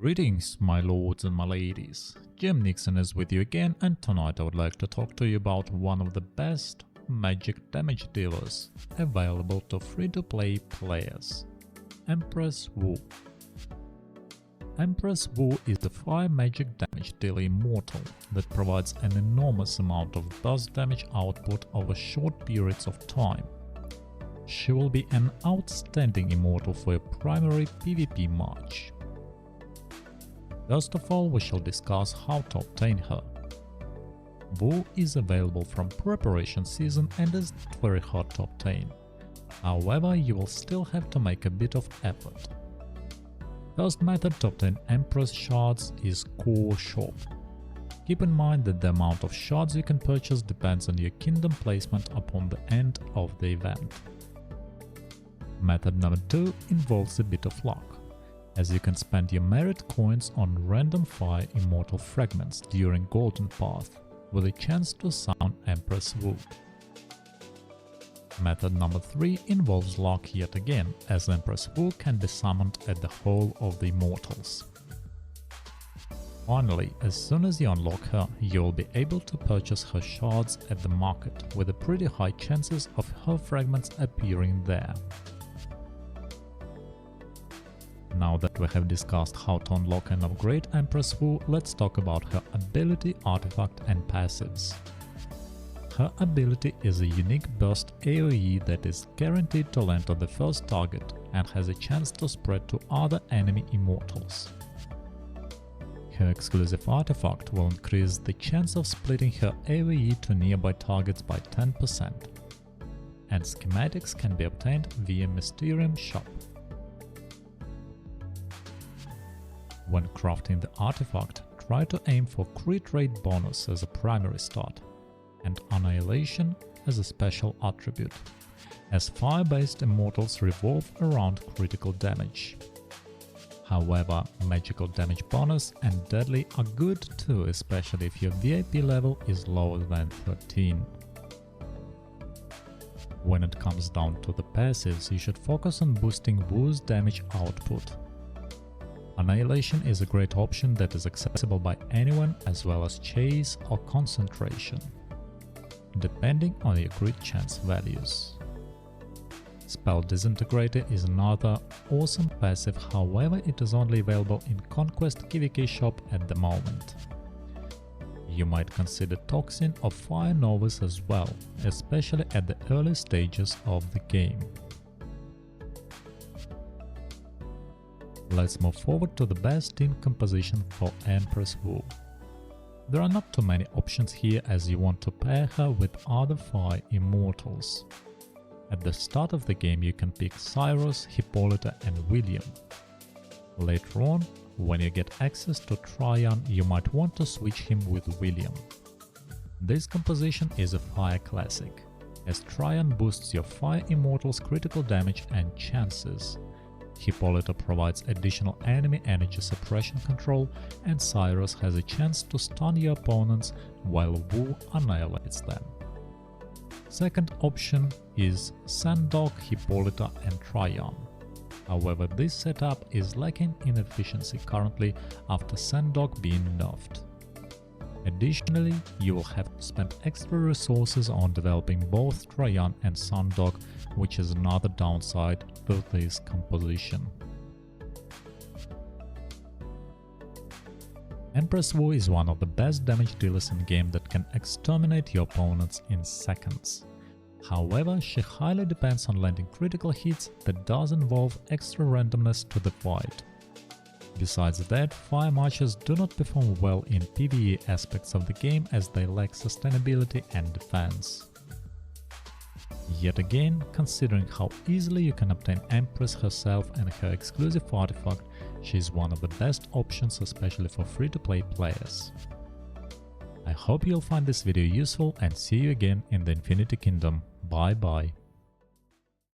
Greetings, my lords and my ladies. GMNikson is with you again, and tonight I would like to talk to you about one of the best magic damage dealers available to free-to-play players, Empress Wu. Empress Wu is the fire magic damage dealer Immortal that provides an enormous amount of burst damage output over short periods of time. She will be an outstanding Immortal for a primary PvP match. First of all, we shall discuss how to obtain her. Wu is available from preparation season and is not very hard to obtain. However, you will still have to make a bit of effort. First method to obtain Empress shards is Core Shop. Keep in mind that the amount of shards you can purchase depends on your kingdom placement upon the end of the event. Method number 2 involves a bit of luck, as you can spend your merit coins on random fire immortal fragments during Golden Path, with a chance to summon Empress Wu. Method number 3 involves luck yet again, as Empress Wu can be summoned at the Hall of the Immortals. Finally, as soon as you unlock her, you will be able to purchase her shards at the market, with a pretty high chances of her fragments appearing there. Now that we have discussed how to unlock and upgrade Empress Wu, let's talk about her ability, artifact and passives. Her ability is a unique burst AoE that is guaranteed to land on the first target and has a chance to spread to other enemy immortals. Her exclusive artifact will increase the chance of splitting her AoE to nearby targets by 10%, and schematics can be obtained via Mysterium Shop. When crafting the artifact, try to aim for crit rate bonus as a primary start, and Annihilation as a special attribute, as fire-based immortals revolve around critical damage. However, magical damage bonus and deadly are good too, especially if your VIP level is lower than 13. When it comes down to the passives, you should focus on boosting Wu's damage output. Annihilation is a great option that is accessible by anyone, as well as Chase or Concentration, depending on your crit chance values. Spell Disintegrator is another awesome passive, however it is only available in Conquest KvK shop at the moment. You might consider Toxin or Fire Novus as well, especially at the early stages of the game. Let's move forward to the best team composition for Empress Wu. There are not too many options here, as you want to pair her with other fire immortals. At the start of the game you can pick Cyrus, Hippolyta and William. Later on, when you get access to Tryon, you might want to switch him with William. This composition is a fire classic, as Tryon boosts your fire immortals' critical damage and chances. Hippolyta provides additional enemy energy suppression control, and Cyrus has a chance to stun your opponents while Wu annihilates them. Second option is Sandoc, Hippolyta and Tryon. However, this setup is lacking in efficiency currently after Sandoc being nerfed. Additionally, you will have to spend extra resources on developing both Tryon and Sandoc, which is another downside to this composition. Empress Wu is one of the best damage dealers in the game that can exterminate your opponents in seconds. However, she highly depends on landing critical hits that does involve extra randomness to the fight. Besides that, fire matches do not perform well in PvE aspects of the game, as they lack sustainability and defense. Yet again, considering how easily you can obtain Empress herself and her exclusive artifact, she is one of the best options, especially for free-to-play players. I hope you'll find this video useful and see you again in the Infinity Kingdom. Bye bye.